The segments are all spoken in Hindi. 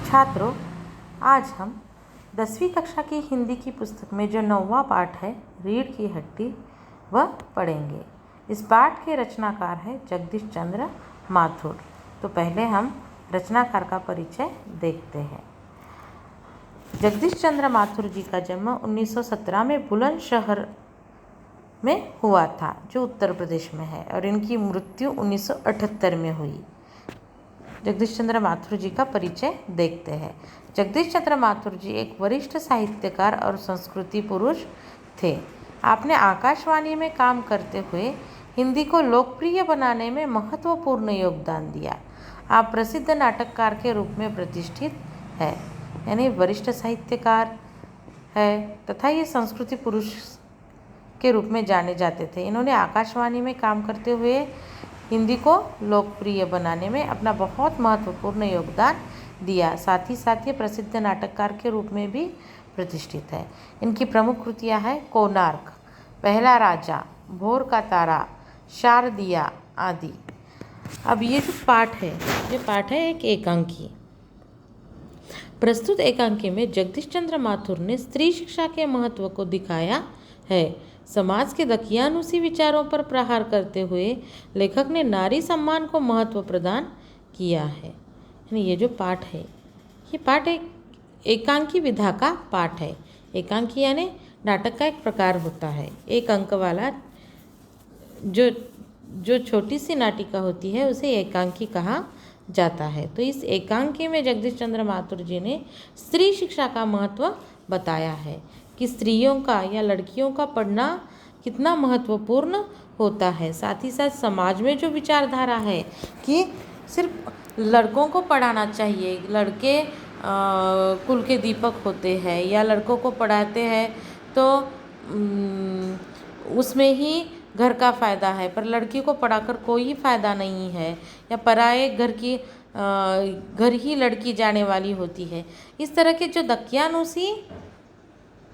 छात्रों, आज हम 10वीं कक्षा की हिंदी की पुस्तक में जो 9वां पाठ है रीढ़ की हड्डी वह पढ़ेंगे। इस पाठ के रचनाकार है जगदीश चंद्र माथुर। तो पहले हम रचनाकार का परिचय देखते हैं। जगदीश चंद्र माथुर जी का जन्म 1917 में बुलंदशहर में हुआ था, जो उत्तर प्रदेश में है, और इनकी मृत्यु 1978 में हुई। जगदीश चंद्र माथुर जी का परिचय देखते हैं। जगदीश चंद्र माथुर जी एक वरिष्ठ साहित्यकार और संस्कृति पुरुष थे। आपने आकाशवाणी में काम करते हुए हिंदी को लोकप्रिय बनाने में महत्वपूर्ण योगदान दिया। आप प्रसिद्ध नाटककार के रूप में प्रतिष्ठित है, यानी वरिष्ठ साहित्यकार है तथा ये संस्कृति पुरुष के रूप में जाने जाते थे। इन्होंने आकाशवाणी में काम करते हुए हिंदी को लोकप्रिय बनाने में अपना बहुत महत्वपूर्ण योगदान दिया। साथ ही साथ ये प्रसिद्ध नाटककार के रूप में भी प्रतिष्ठित है। इनकी प्रमुख कृतियाँ हैं कोणार्क, पहला राजा, भोर का तारा, शारदिया आदि। अब ये जो पाठ है, ये पाठ है एक एकांकी। प्रस्तुत एकांकी में जगदीश चंद्र माथुर ने स्त्री शिक्षा के महत्व को दिखाया है। समाज के दकियानुसी विचारों पर प्रहार करते हुए लेखक ने नारी सम्मान को महत्व प्रदान किया है। ये जो पाठ है, ये पाठ एक एकांकी विधा का पाठ है। एकांकी यानी नाटक का एक प्रकार होता है। एक अंक वाला जो छोटी सी नाटिका होती है उसे एकांकी कहा जाता है। तो इस एकांकी में जगदीश चंद्र माथुर जी ने स्त्री शिक्षा का महत्व बताया है कि स्त्रियों का या लड़कियों का पढ़ना कितना महत्वपूर्ण होता है। साथ ही साथ समाज में जो विचारधारा है कि सिर्फ लड़कों को पढ़ाना चाहिए, लड़के कुल के दीपक होते हैं, या लड़कों को पढ़ाते हैं तो उसमें ही घर का फ़ायदा है, पर लड़की को पढ़ाकर कोई फ़ायदा नहीं है, या पराए घर ही लड़की जाने वाली होती है। इस तरह के जो दकियानुसी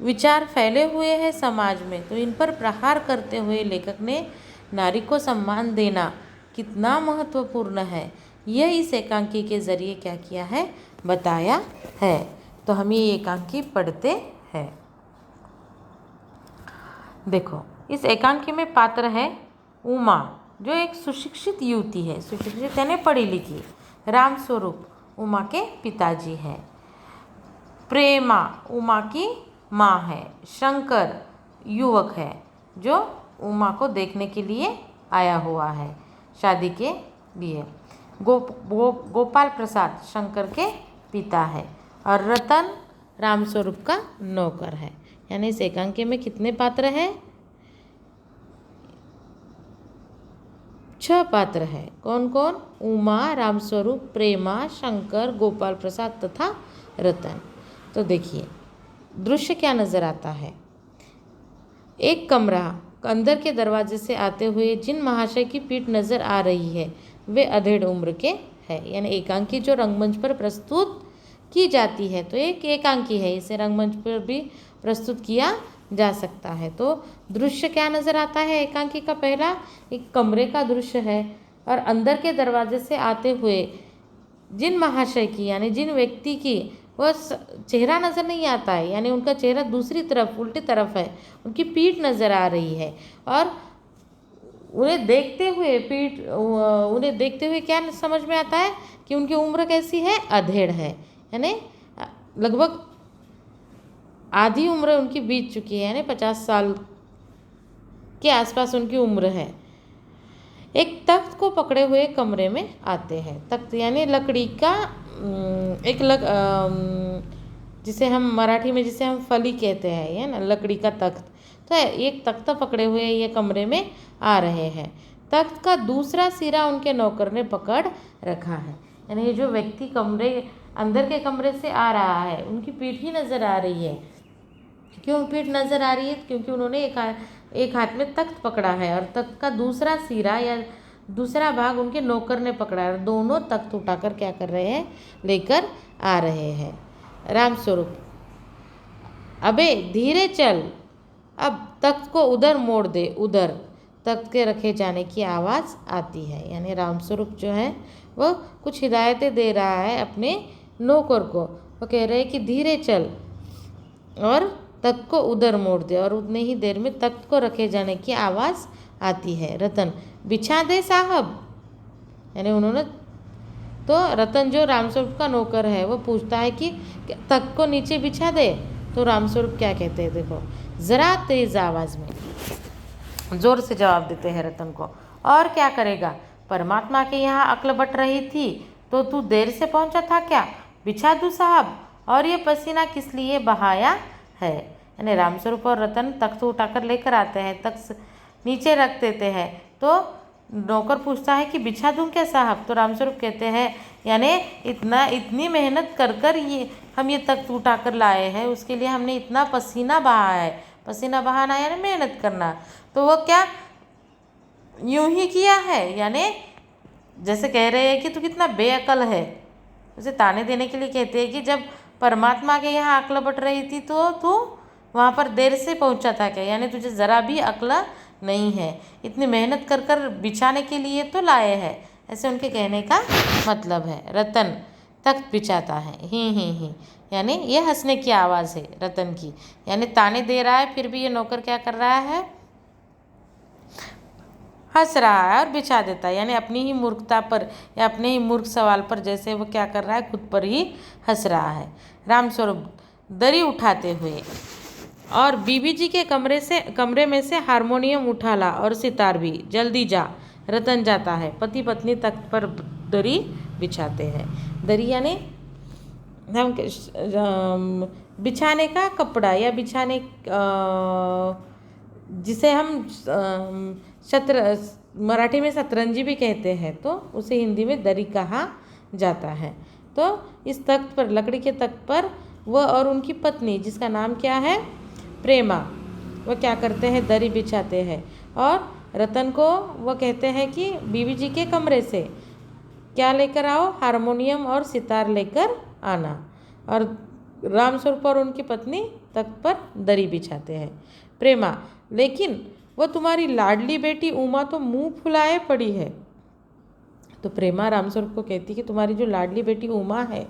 विचार फैले हुए हैं समाज में, तो इन पर प्रहार करते हुए लेखक ने नारी को सम्मान देना कितना महत्वपूर्ण है, यह इस एकांकी के ज़रिए क्या किया है, बताया है। तो हम ये एकांकी पढ़ते हैं। देखो, इस एकांकी में पात्र है उमा, जो एक सुशिक्षित युवती है। सुशिक्षित यानी पढ़ी लिखी। राम स्वरूप उमा के पिताजी हैं। प्रेमा उमा की माँ है। शंकर युवक है जो उमा को देखने के लिए आया हुआ है शादी के लिए। गोपाल प्रसाद शंकर के पिता है, और रतन रामस्वरूप का नौकर है। यानी इस एकांकी में कितने पात्र हैं? 6 पात्र हैं। कौन कौन? उमा, रामस्वरूप, प्रेमा, शंकर, गोपाल प्रसाद तथा रतन। तो देखिए दृश्य क्या नज़र आता है। एक कमरा, अंदर के दरवाजे से आते हुए जिन महाशय की पीठ नज़र आ रही है वे अधेड़ उम्र के हैं। यानी एकांकी जो रंगमंच पर प्रस्तुत की जाती है तो एक एकांकी है, इसे रंगमंच पर भी प्रस्तुत किया जा सकता है। तो दृश्य क्या नज़र आता है एकांकी का? पहला एक कमरे का दृश्य है, और अंदर के दरवाजे से आते हुए जिन महाशय की, यानी जिन व्यक्ति की वह चेहरा नज़र नहीं आता है, यानी उनका चेहरा दूसरी तरफ, उल्टी तरफ है, उनकी पीठ नज़र आ रही है, और उन्हें देखते हुए क्या समझ में आता है कि उनकी उम्र कैसी है? अधेड़ है। यानी लगभग आधी उम्र उनकी बीत चुकी है, यानी 50 साल के आसपास उनकी उम्र है। एक तख्त को पकड़े हुए कमरे में आते हैं। तख्त यानी लकड़ी का जिसे हम मराठी में जिसे हम फली कहते हैं, ये ना लकड़ी का तख्त। तो एक तख्त पकड़े हुए ये कमरे में आ रहे हैं। तख्त का दूसरा सिरा उनके नौकर ने पकड़ रखा है। यानी ये जो व्यक्ति अंदर के कमरे से आ रहा है उनकी पीठ ही नज़र आ रही है। क्यों पीठ नज़र आ रही है? क्योंकि उन्होंने एक हाथ में तख्त पकड़ा है, और तख्त का दूसरा सिरा या दूसरा भाग उनके नौकर ने पकड़ा है। दोनों तख्त उठाकर क्या कर रहे हैं? लेकर आ रहे हैं। रामस्वरूप, अबे धीरे चल, अब तख्त को उधर मोड़ दे। उधर तख्त के रखे जाने की आवाज़ आती है। यानी रामस्वरूप जो है वह कुछ हिदायतें दे रहा है अपने नौकर को। वो कह रहे हैं कि धीरे चल और तख्त को उधर मोड़ दे, और उतने ही देर में तख्त को रखे जाने की आवाज़ आती है। रतन, बिछा दे साहब। यानी उन्होंने तो रतन जो रामस्वरूप का नौकर है वो पूछता है कि तख्त को नीचे बिछा दे। तो रामस्वरूप क्या कहते हैं देखो, ज़रा तेज आवाज़ में जोर से जवाब देते हैं रतन को, और क्या करेगा, परमात्मा के यहाँ अक्ल बट रही थी तो तू देर से पहुँचा था क्या? बिछा दूँ साहब, और ये पसीना किस लिए बहाया है? यानी रामस्वरूप और रतन तख्त उठाकर लेकर आते हैं, तख्त नीचे रख देते हैं। तो नौकर पूछता है कि बिछा दूं क्या साहब? तो रामस्वरूप कहते हैं यानी इतनी मेहनत कर कर ये हम ये तख्त उठाकर लाए हैं, उसके लिए हमने इतना पसीना बहाया है। पसीना बहाना यानी मेहनत करना, तो वो क्या यूं ही किया है? यानी जैसे कह रहे हैं कि तू कितना बेअकल है। उसे ताने देने के लिए कहते हैं कि जब परमात्मा के यहाँ अक्ल बट रही थी तो तू वहाँ पर देर से पहुँचा था क्या? यानी तुझे ज़रा भी अक्ल नहीं है, इतनी मेहनत कर कर बिछाने के लिए तो लाए हैं, ऐसे उनके कहने का मतलब है। रतन तख्त बिछाता है, ही यानी ये हंसने की आवाज़ है रतन की, यानी ताने दे रहा है, फिर भी ये नौकर क्या कर रहा है, हंस रहा है और बिछा देता है। यानी अपनी ही मूर्खता पर या अपने ही मूर्ख सवाल पर जैसे वो क्या कर रहा है, खुद पर ही हंस रहा है। रामस्वरूप दरी उठाते हुए, और बीबी जी के कमरे में से हारमोनियम उठा ला और सितार भी, जल्दी जा। रतन जाता है। पति पत्नी तख्त पर दरी बिछाते हैं। दरी यानी हम बिछाने का कपड़ा या बिछाने जिसे हम मराठी में शतरंजी भी कहते हैं, तो उसे हिंदी में दरी कहा जाता है। तो इस तख्त पर, लकड़ी के तख्त पर, वह और उनकी पत्नी जिसका नाम क्या है, प्रेमा, वह क्या करते हैं, दरी बिछाते हैं। और रतन को वह कहते हैं कि बीवी जी के कमरे से क्या लेकर आओ, हारमोनियम और सितार लेकर आना। और रामस्वरूप और उनकी पत्नी तख्त पर दरी बिछाते हैं। प्रेमा, लेकिन वह तुम्हारी लाडली बेटी उमा तो मुंह फुलाए पड़ी है। तो प्रेमा रामस्वरूप को कहती कि तुम्हारी जो लाडली बेटी उमा है,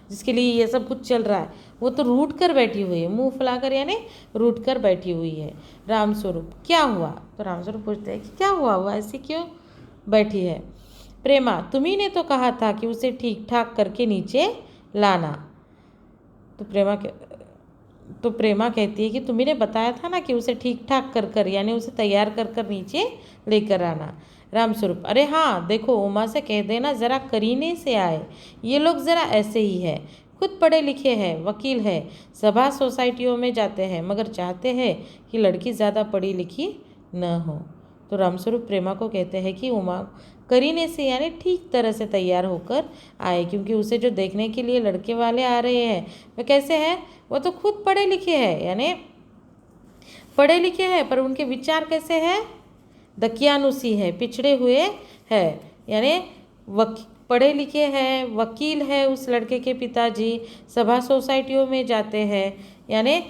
जिसके लिए ये सब कुछ चल रहा है, वो तो रूठ कर बैठी हुई है, मुंह फुलाकर यानी रूठ कर बैठी हुई है। रामस्वरूप, क्या हुआ? तो रामस्वरूप पूछते हैं कि क्या हुआ, वो ऐसी क्यों बैठी है? प्रेमा, तुम्ही ने तो कहा था कि उसे ठीक ठाक करके नीचे लाना। तो प्रेमा कहती है कि तुम्ही ने बताया था ना कि उसे ठीक ठाक कर कर यानी उसे तैयार कर कर नीचे लेकर आना। रामस्वरूप, अरे हाँ, देखो उमा से कह देना ज़रा करीने से आए, ये लोग ज़रा ऐसे ही है, खुद पढ़े लिखे हैं, वकील है, सभा सोसाइटियों में जाते हैं, मगर चाहते हैं कि लड़की ज़्यादा पढ़ी लिखी न हो। तो रामस्वरूप प्रेमा को कहते हैं कि उमा करीने से यानी ठीक तरह से तैयार होकर आए, क्योंकि उसे जो देखने के लिए लड़के वाले आ रहे हैं वह कैसे हैं, वो तो खुद पढ़े लिखे हैं, यानी पढ़े लिखे हैं, पर उनके विचार कैसे हैं, दकियानुसी है, पिछड़े हुए है। यानी पढ़े लिखे हैं, वकील है उस लड़के के पिताजी, सभा सोसाइटियों में जाते हैं, यानी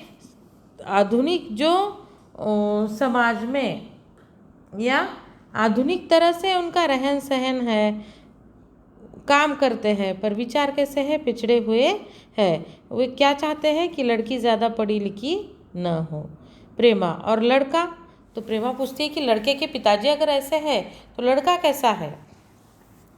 आधुनिक जो समाज में या आधुनिक तरह से उनका रहन सहन है, काम करते हैं, पर विचार कैसे है, पिछड़े हुए है। वे क्या चाहते हैं कि लड़की ज़्यादा पढ़ी लिखी न हो। प्रेमा, और लड़का? तो प्रेमा पूछती है कि लड़के के पिताजी अगर ऐसे है तो लड़का कैसा है?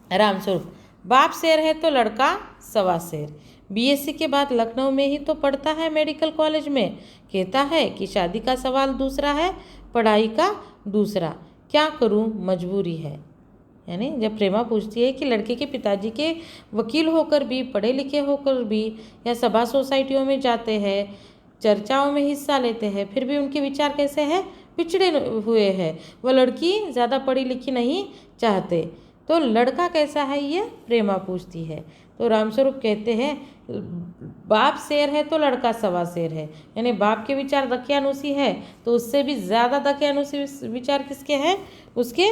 रामस्वरूप, बाप शेर है तो लड़का सवा शेर, बीएससी के बाद लखनऊ में ही तो पढ़ता है, मेडिकल कॉलेज में। कहता है कि शादी का सवाल दूसरा है, पढ़ाई का दूसरा, क्या करूं, मजबूरी है। यानी जब प्रेमा पूछती है कि लड़के के पिताजी के वकील होकर भी, पढ़े लिखे होकर भी, या सभा सोसाइटियों में जाते हैं, चर्चाओं में हिस्सा लेते हैं, फिर भी उनके विचार कैसे हैं, पिछड़े हुए हैं, वह लड़की ज़्यादा पढ़ी लिखी नहीं चाहते, तो लड़का कैसा है, ये प्रेमा पूछती है। तो रामस्वरूप कहते हैं बाप शेर है तो लड़का सवा शेर है, यानी बाप के विचार दकियानुसी है तो उससे भी ज़्यादा दकियानुसी विचार किसके हैं, उसके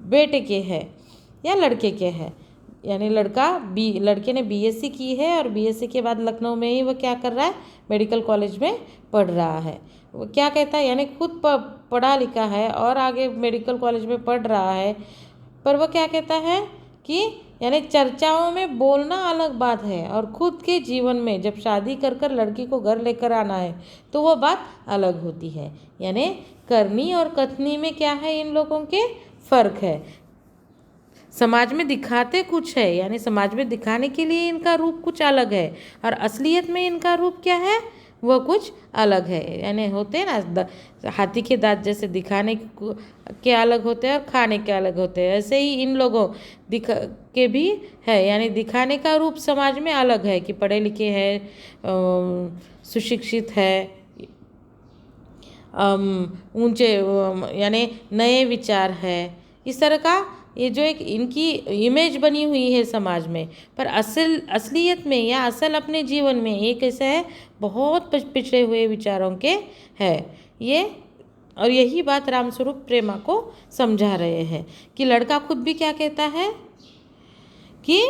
बेटे के हैं या लड़के के हैं। यानी लड़के ने बीएससी की है और बीएससी के बाद लखनऊ में ही वो क्या कर रहा है, मेडिकल कॉलेज में पढ़ रहा है। वो क्या कहता है, यानी खुद पढ़ा लिखा है और आगे मेडिकल कॉलेज में पढ़ रहा है, पर वो क्या कहता है कि यानी चर्चाओं में बोलना अलग बात है और खुद के जीवन में जब शादी कर कर लड़की को घर लेकर आना है तो वो बात अलग होती है। यानी करनी और कथनी में क्या है, इन लोगों के फर्क है। समाज में दिखाते कुछ है, यानी समाज में दिखाने के लिए इनका रूप कुछ अलग है और असलियत में इनका रूप क्या है, वो कुछ अलग है। यानी होते हैं ना हाथी के दांत जैसे दिखाने के अलग होते हैं और खाने के अलग होते हैं, ऐसे ही इन लोगों के भी है। यानी दिखाने का रूप समाज में अलग है कि पढ़े लिखे हैं, सुशिक्षित है, ऊंचे यानी नए विचार है, इस तरह का ये जो एक इनकी इमेज बनी हुई है समाज में। पर असलियत में या असल अपने जीवन में ये कैसा है, बहुत पिछड़े हुए विचारों के है ये। और यही बात रामस्वरूप प्रेमा को समझा रहे हैं कि लड़का खुद भी क्या कहता है कि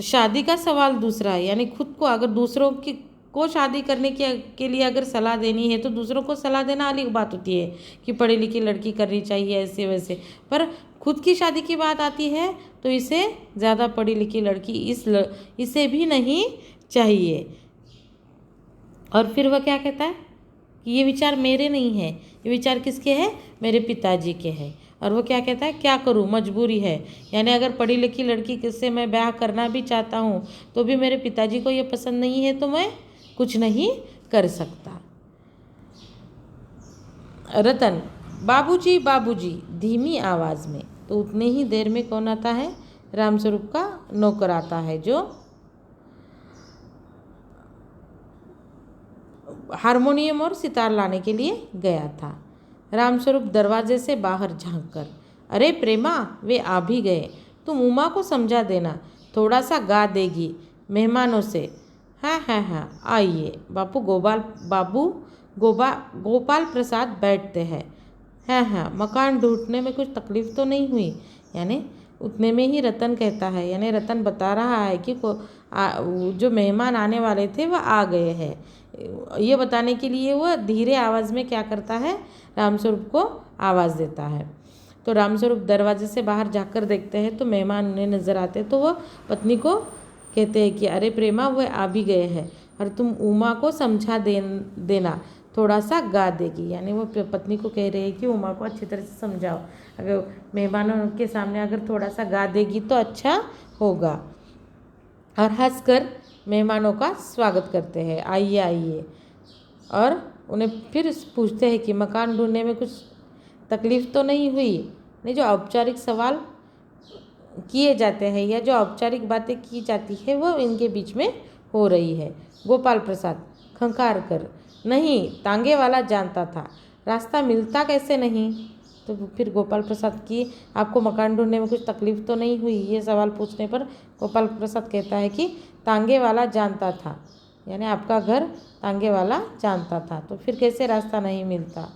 शादी का सवाल दूसरा है। यानी खुद को अगर दूसरों की को शादी करने के लिए अगर सलाह देनी है तो दूसरों को सलाह देना अलग बात होती है कि पढ़ी लिखी लड़की करनी चाहिए ऐसे वैसे, पर खुद की शादी की बात आती है तो इसे ज़्यादा पढ़ी लिखी लड़की इसे भी नहीं चाहिए। और फिर वह क्या कहता है कि ये विचार मेरे नहीं है, ये विचार किसके हैं, मेरे पिताजी के हैं। और वो क्या कहता है, क्या करूँ, मजबूरी है। यानी अगर पढ़ी लिखी लड़की से मैं ब्याह करना भी चाहता हूँ तो भी मेरे पिताजी को ये पसंद नहीं है तो मैं कुछ नहीं कर सकता। रतन, बाबूजी बाबूजी धीमी आवाज़ में। तो उतने ही देर में कौन आता है, रामस्वरूप का नौकर आता है जो हारमोनियम और सितार लाने के लिए गया था। रामस्वरूप दरवाजे से बाहर झांककर, अरे प्रेमा, वे आ भी गए, तुम उमा को समझा देना, थोड़ा सा गा देगी मेहमानों से। हाँ हाँ हाँ, आइए। गोपाल प्रसाद बैठते हैं। हाँ हाँ, मकान ढूंढने में कुछ तकलीफ तो नहीं हुई। यानी उतने में ही रतन कहता है, यानी रतन बता रहा है कि जो मेहमान आने वाले थे वह आ गए हैं। ये बताने के लिए वह धीरे आवाज़ में क्या करता है, रामस्वरूप को आवाज़ देता है। तो रामस्वरूप दरवाजे से बाहर जाकर देखते हैं तो मेहमान उन्हें नज़र आते, तो वह पत्नी को कहते हैं कि अरे प्रेमा, वह आ भी गए हैं और तुम उमा को समझा देना, थोड़ा सा गा देगी। यानी वो पत्नी को कह रहे हैं कि उमा को अच्छी तरह से समझाओ, अगर मेहमानों के सामने अगर थोड़ा सा गा देगी तो अच्छा होगा। और हंसकर मेहमानों का स्वागत करते हैं, आइए आइए। और उन्हें फिर पूछते हैं कि मकान ढूंढने में कुछ तकलीफ तो नहीं हुई। नहीं, जो औपचारिक सवाल किए जाते हैं या जो औपचारिक बातें की जाती है वो इनके बीच में हो रही है। गोपाल प्रसाद खंकार कर, नहीं, तांगे वाला जानता था, रास्ता मिलता कैसे नहीं। तो फिर गोपाल प्रसाद की आपको मकान ढूंढने में कुछ तकलीफ तो नहीं हुई, ये सवाल पूछने पर गोपाल प्रसाद कहता है कि तांगे वाला जानता था, यानी आपका घर तांगे वाला जानता था, तो फिर कैसे रास्ता नहीं मिलता।